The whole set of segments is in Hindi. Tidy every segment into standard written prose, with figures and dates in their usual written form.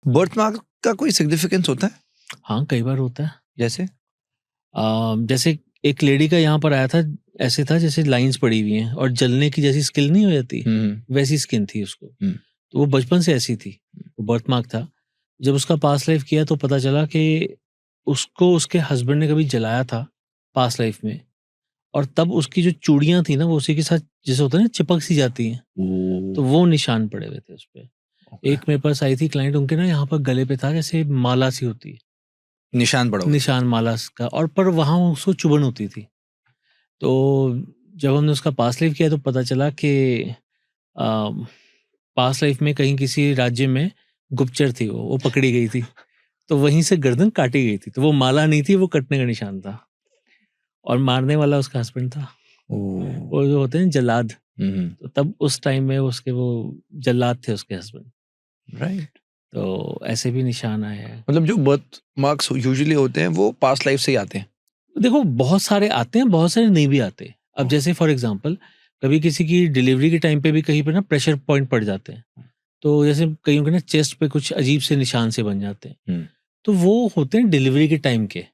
बर्थ मार्क का कोई सिग्निफिकेंस होता है? हाँ, कई बार होता है। जैसे? जैसे एक लेडी का यहाँ पर आया था, ऐसे था जैसे लाइंस पड़ी हुई हैं और जलने की जैसी स्किन नहीं हो जाती, वैसी स्किन थी उसको। तो वो बचपन से ऐसी थी, वो बर्थ मार्क था। जब उसका पास्ट लाइफ किया तो पता चला कि उसको उसके हस्बैंड ने कभी जलाया था पास्ट लाइफ में, और तब उसकी जो चूड़ियां थी ना वो उसी के साथ जैसे होता है ना चिपक सी जाती हैं, तो वो निशान पड़े हुए थे उस पे। एक मेरे पास आई थी क्लाइंट, उनके ना यहाँ पर गले पे था जैसे माला सी होती है, निशान पड़ा हुआ था। निशान माला का, और पर वहाँ उसको चुभन होती थी। तो जब हमने उसका पास्ट लाइफ किया तो पता चला कि पास्ट लाइफ में कहीं किसी राज्य में गुप्तचर थी, वो पकड़ी गई थी, तो वहीं से गर्दन काटी गई थी। तो वो माला नहीं थी, वो कटने का निशान था, और मारने वाला उसका हस्बैंड था। वो जो होते हैं जल्लाद, तो तब उस टाइम में उसके वो जल्लाद थे उसके हस्बैंड। राइट। तो ऐसे भी निशान आए हैं। मतलब जो बर्थ मार्क्स यूजुअली होते हैं वो पास्ट लाइफ से ही आते हैं। देखो बहुत सारे आते हैं, बहुत सारे नहीं भी आते। अब जैसे फॉर एग्जांपल कभी किसी की डिलीवरी के टाइम पे भी कहीं पे ना प्रेशर पॉइंट पड़ जाते हैं, तो जैसे कईयों के ना चेस्ट पे कुछ अजीब से निशान से बन जाते हैं, तो वो होते हैं डिलीवरी के टाइम के।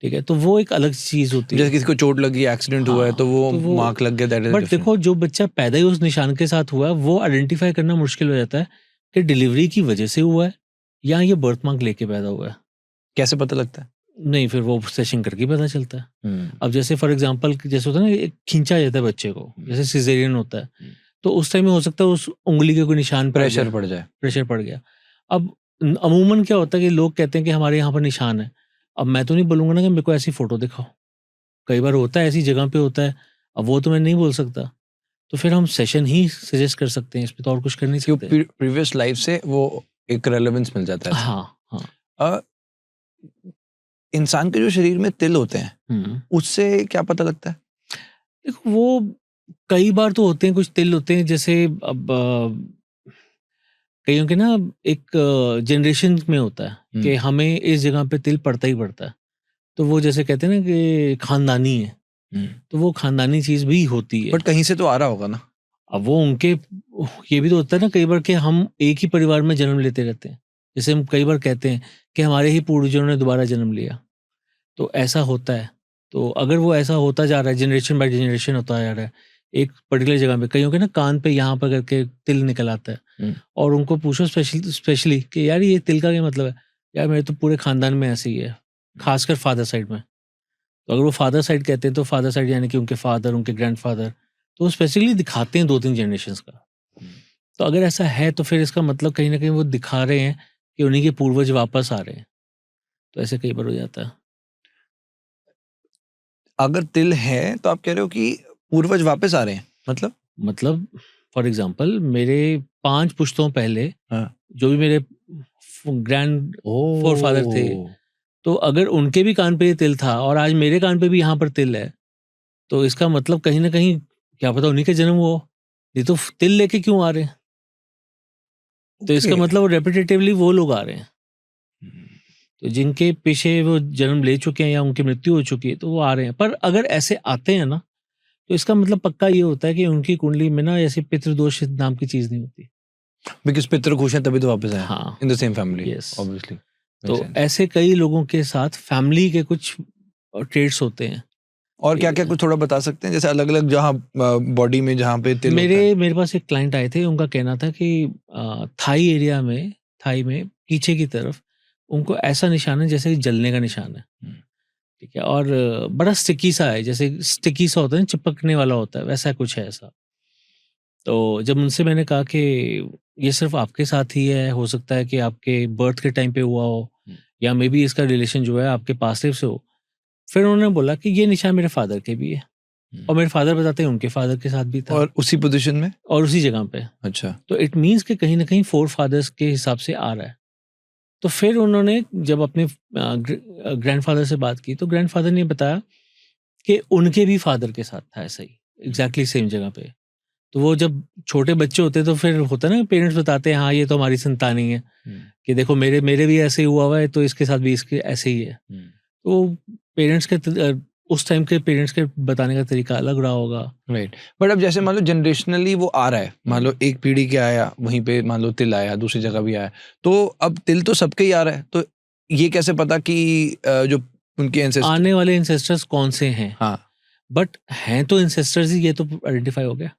ठीक है, तो वो एक अलग चीज होती है। जैसे किसी को चोट लगी, एक्सीडेंट हुआ है, तो वो मार्क लग गया, दैट इज बट देखो जो बच्चा पैदा ही उस निशान के साथ हुआ है वो आइडेंटिफाई करना मुश्किल हो जाता है कि डिलीवरी की वजह से हुआ है या ये बर्थ मार्क लेके पैदा हुआ है। कैसे पता लगता है? नहीं, फिर वो सेशन करके पता चलता है। अब जैसे फॉर एग्जांपल जैसे होता है ना, एक खींचा जाता है बच्चे को, जैसे सिजेरियन होता है, तो उस टाइम में हो सकता है उस उंगली के कोई निशान प्रेशर पड़ जाए, प्रेशर पड़ गया। अब अमूमन क्या होता है कि लोग कहते हैं कि हमारे यहाँ पर निशान है। अब मैं तो नहीं बोलूंगा ना कि मेरे को ऐसी फोटो दिखाओ, कई बार होता है ऐसी जगह पे होता है, अब वो तो मैं नहीं बोल सकता, तो फिर हम सेशन ही सजेस्ट कर सकते हैं, इसमें तो और कुछ कर नहीं सकते। प्रीवियस लाइफ से वो एक रेलेवेंस मिल जाता है। हाँ। इंसान के जो शरीर में तिल होते हैं उससे क्या पता लगता है? देखो वो कई बार तो होते हैं, कुछ तिल होते हैं, जैसे अब कईयों के ना एक जनरेशन में होता है कि हमें इस जगह पे तिल पड़ता ही पड़ता है, तो वो जैसे कहते हैं ना कि खानदानी है, तो वो खानदानी चीज भी होती है। बट कहीं से तो आ रहा होगा ना। अब वो उनके ये भी तो होता है ना कई बार कि हम एक ही परिवार में जन्म लेते रहते हैं, जैसे हम कई बार कहते हैं कि हमारे ही पूर्वजों ने दोबारा जन्म लिया, तो ऐसा होता है। तो अगर वो ऐसा होता जा रहा है, जनरेशन बाय जनरेशन होता जा रहा है, एक पर्टिकुलर जगह पे कईयों के ना कान पे यहाँ पर करके तिल निकल आता है, और उनको पूछो स्पेशली कि यार ये तिल का क्या मतलब है, यार मेरे तो पूरे खानदान में ऐसे ही है, खासकर फादर साइड में। तो अगर वो फादर साइड कहते हैं तो फादर साइड यानी कि उनके फादर, उनके ग्रैंडफादर, तो वो स्पेसिफिकली दिखाते हैं 2-3 जनरेशन का। तो अगर ऐसा है तो फिर इसका मतलब कहीं ना कहीं वो दिखा रहे हैं कि उन्हीं के पूर्वज वापस आ रहे हैं, तो ऐसे कई बार हो जाता है। अगर तिल है तो आप कह रहे हो कि पूर्वज वापस आ रहे हैं, मतलब फॉर एग्जाम्पल मेरे 5 पुश्तों पहले जो भी मेरे ग्रैंड फोर फादर थे, तो अगर उनके भी कान पे ये तिल था और आज मेरे कान पे भी यहाँ पर तिल है, तो इसका मतलब कहीं ना कहीं क्या पता उन्हीं का जन्म हो, नहीं तो तिल लेके क्यों आ रहे हैं? तो इसका मतलब रेपिटेटिवली वो लोग आ रहे हैं, तो जिनके पीछे वो जन्म ले चुके हैं या उनकी मृत्यु हो चुकी है तो वो आ रहे हैं। पर अगर ऐसे आते हैं ना तो इसका मतलब पक्का ये होता है कि उनकी कुंडली में ना ऐसी पितृदोष नाम की चीज नहीं होती, बिकॉज़ पितृ खुश हैं तभी तो वापस आए। हाँ, in the same family, yes, obviously. तो ऐसे कई लोगों के साथ फैमिली के कुछ ट्रेड्स होते हैं। और क्या क्या कुछ थोड़ा बता सकते हैं, जैसे अलग अलग जहाँ बॉडी में जहाँ पे तिल होता है? मेरे पास एक क्लाइंट आए थे, उनका कहना था कि थाई एरिया में, थाई में पीछे की तरफ उनको ऐसा निशान है जैसे जलने का निशान है, ठीक है, और बड़ा स्टिकी सा है, जैसे स्टिकी सा होता है, चिपकने वाला होता है, वैसा कुछ है ऐसा। तो जब उनसे मैंने कहा कि ये सिर्फ आपके साथ ही है, हो सकता है कि आपके बर्थ के टाइम पे हुआ हो, या मे बी इसका रिलेशन जो है आपके पास्ट लाइफ से हो, फिर उन्होंने बोला कि ये निशान मेरे फादर के भी है, और मेरे फादर बताते हैं उनके फादर के साथ भी था, और उसी पोजीशन में और उसी जगह पे। अच्छा, तो इट मीन्स कि कहीं ना कहीं 4 फादर्स के हिसाब से आ रहा है। तो फिर उन्होंने जब अपने ग्रैंडफादर से बात की तो ग्रैंडफादर ने बताया कि उनके भी फादर के साथ था ऐसा ही, एग्जैक्टली सेम जगह पे। तो वो जब छोटे बच्चे होते तो फिर होता है ना, पेरेंट्स बताते हैं हाँ ये तो हमारी संतान ही है, कि देखो मेरे भी ऐसे ही हुआ है तो इसके साथ भी इसके ऐसे ही है। तो पेरेंट्स के उस टाइम के पेरेंट्स के बताने का तरीका अलग रहा होगा। राइट। बट अब जैसे मान लो जनरेशनली वो आ रहा है, मान लो एक पीढ़ी के आया, वहीं पे मान लो तिल आया, दूसरी जगह भी आया, तो अब तिल तो सबके ही आ रहा है, तो ये कैसे पता कि जो उनके एंसेस्टर आने वाले इंसेस्टर्स कौन से हैं? हाँ बट हैं तो इंसेस्टर्स ही, ये तो आइडेंटिफाई हो गया,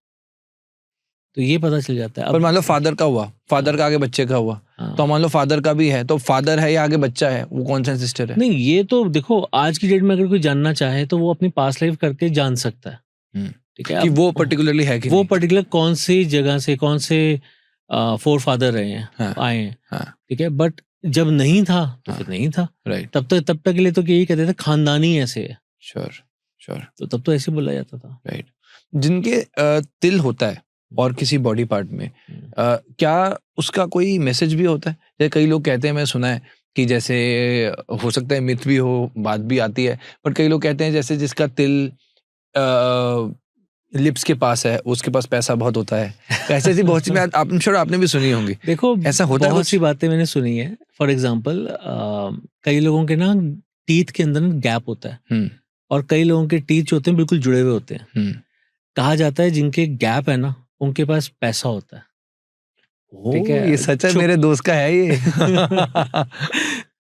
तो ये पता चल जाता है। पर मान लो फादर का हुआ, फादर का आगे बच्चे का हुआ, हाँ। तो मान लो फादर का भी है, तो फादर है या आगे बच्चा है, वो कौन सा एंसेस्टर है? नहीं, ये तो देखो आज की डेट में अगर कोई जानना चाहे तो वो अपनी पास्ट लाइफ करके जान सकता है। ठीक है, कि अब वो पर्टिकुलरली है कि वो नहीं? पर्टिकुलर कौन सी जगह से, कौन से फोर फादर रहे हैं, हाँ, आए हैं। हाँ, ठीक है, बट जब नहीं था तो हाँ। फिर नहीं था। राइट। तब तक के लिए तो यही कहते थे खानदानी ऐसे है, श्योर श्योर। तो तब तो ऐसे बोला जाता था। राइट। जिनके तिल होता है और किसी बॉडी पार्ट में, क्या उसका कोई मैसेज भी होता है? जैसे कई लोग कहते हैं, मैं सुना है कि जैसे हो सकता है मिथ भी हो, बात भी आती है, पर कई लोग कहते हैं जैसे जिसका तिल लिप्स के पास है, उसके पास पैसा बहुत होता है। ऐसे ऐसी बहुत सी बात आप श्योर आपने भी सुनी होंगी। देखो, ऐसा होता है बहुत कुछ? सी बातें मैंने सुनी है। फॉर एग्जाम्पल, कई लोगों के ना टीथ के अंदर गैप होता है, और कई लोगों के टीथ जो होते हैं बिल्कुल जुड़े हुए होते हैं। कहा जाता है जिनके गैप है ना, उनके पास पैसा होता है। ठीक है, ये सच है, मेरे दोस्त का है ये।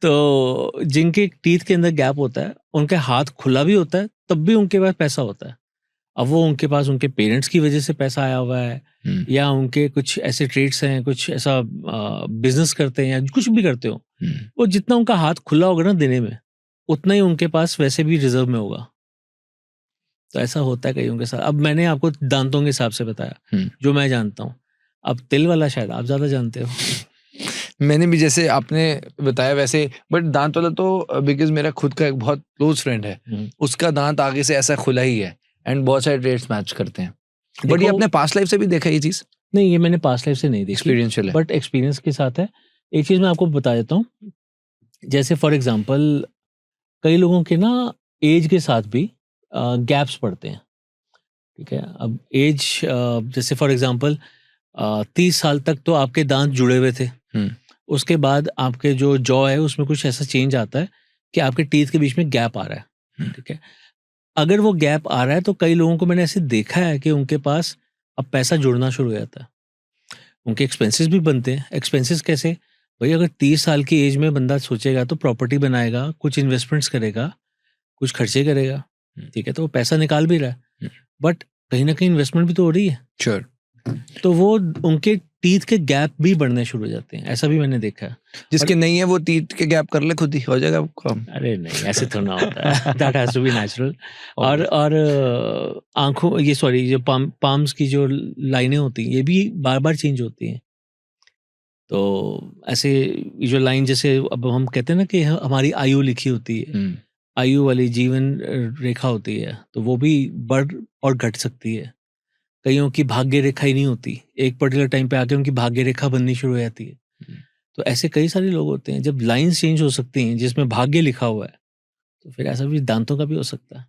तो जिनके टीथ के अंदर गैप होता है, उनके हाथ खुला भी होता है, तब भी उनके पास पैसा होता है। अब वो उनके पास उनके पेरेंट्स की वजह से पैसा आया हुआ है, या उनके कुछ ऐसे ट्रेड्स हैं, कुछ ऐसा बिजनेस करते हैं या कुछ भी करते हो, वो जितना उनका हाथ खुला होगा ना देने में, उतना ही उनके पास वैसे भी रिजर्व में होगा। तो ऐसा होता है कईयों के साथ। अब मैंने आपको दांतों के हिसाब से बताया जो मैं जानता हूँ, अब तिल वाला शायद आप ज्यादा जानते हो। मैंने भी जैसे आपने बताया वैसे, बट दांत वाला तो बिकॉज मेरा खुद का एक बहुत क्लोज फ्रेंड है, उसका दांत आगे से ऐसा खुला ही है, एंड बहुत सारे ट्रेड्स मैच करते हैं। बट ये अपने पास्ट लाइफ से भी देखा ये चीज? नहीं, ये मैंने पास्ट लाइफ से नहीं देखी, एक्सपीरियंशियल है, बट एक्सपीरियंस के साथ है। एक चीज मैं आपको बता देता हूँ, जैसे फॉर एग्जाम्पल कई लोगों के ना एज के साथ भी गैप्स पड़ते हैं। ठीक है, अब एज जैसे फॉर एग्जाम्पल 30 साल तक तो आपके दांत जुड़े हुए थे, उसके बाद आपके जो जॉ है उसमें कुछ ऐसा चेंज आता है कि आपके टीथ के बीच में गैप आ रहा है। ठीक है, अगर वो गैप आ रहा है तो कई लोगों को मैंने ऐसे देखा है कि उनके पास अब पैसा जुड़ना शुरू हो जाता है, उनके एक्सपेंसेस भी बनते हैं। एक्सपेंसेस कैसे भाई, अगर 30 साल की एज में बंदा सोचेगा तो प्रॉपर्टी बनाएगा, कुछ इन्वेस्टमेंट्स करेगा, कुछ खर्चे करेगा। ठीक है, तो वो पैसा निकाल भी रहा है, बट कहीं ना कहीं इन्वेस्टमेंट भी तो हो रही है। श्योर। तो वो उनके टीथ के गैप भी बढ़ने शुरू हो जाते हैं, ऐसा भी मैंने देखा है। जिसके नहीं है वो टीथ के गैप कर ले, खुद ही हो जाएगा काम। अरे नहीं, ऐसे थोड़ा ना होता है, that has to be natural. और आंखों, ये सॉरी, जो पाम्स की जो लाइनें होती हैं ये भी बार बार चेंज होती हैं। तो ऐसे ये जो लाइन, जैसे अब हम कहते हैं ना कि हमारी आयु लिखी होती है, आयु वाली जीवन रेखा होती है, तो वो भी बढ़ और घट सकती है। कईयों की भाग्य रेखा ही नहीं होती, एक पर्टिकुलर टाइम पे आके उनकी भाग्य रेखा बननी शुरू हो जाती है। तो ऐसे कई सारे लोग होते हैं, जब लाइंस चेंज हो सकती हैं जिसमें भाग्य लिखा हुआ है, तो फिर ऐसा भी दांतों का भी हो सकता है।